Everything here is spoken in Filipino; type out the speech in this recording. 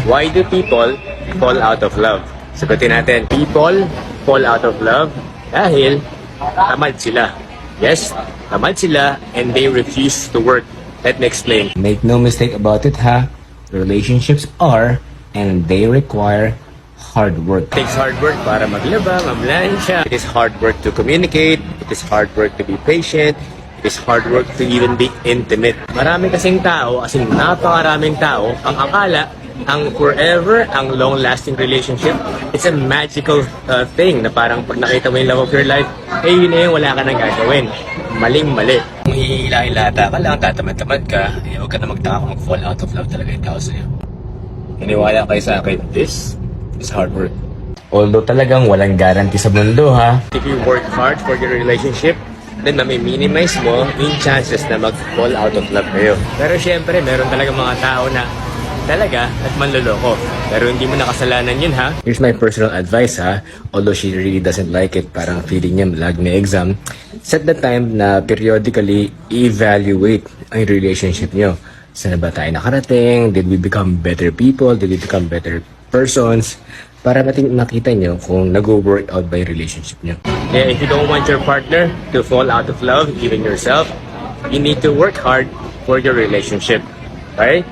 Why do people fall out of love? Sagutin natin. People fall out of love dahil tamad sila. Yes, tamad sila and they refuse to work. Let me explain. Make no mistake about it, ha? Relationships are and they require hard work. It takes hard work para maglaba, mamlansya. It is hard work to communicate. It is hard work to be patient. It is hard work to even be intimate. Marami kasing tao, napakaraming tao, ang akala, ang forever, ang long-lasting relationship, it's a magical thing na parang pag nakita mo yung love of your life, yun na yung wala ka nang gagawin. Maling-mali. Kung hihila-hilata ka lang, tatamad-tamad ka, huwag ka na magtaka kung mag-fall out of love talaga yung tao sa'yo. Iniwala kayo sa akin, this is hard work. Although talagang walang guarantee sa mundo, ha? If you work hard for your relationship, then minimize mo yung chances na mag-fall out of love kayo. Pero syempre, meron talaga mga tao na talaga at manloloko. Pero hindi mo nakasalanan yun, ha? Here's my personal advice, ha? Although she really doesn't like it, parang feeling niya lag na exam, set the time na periodically evaluate ang relationship nyo. Saan na ba tayo nakarating? Did we become better people? Did we become better persons? Para makita nyo kung nag-work out ba yung relationship nyo. Yeah, if you don't want your partner to fall out of love, even yourself, you need to work hard for your relationship. Right?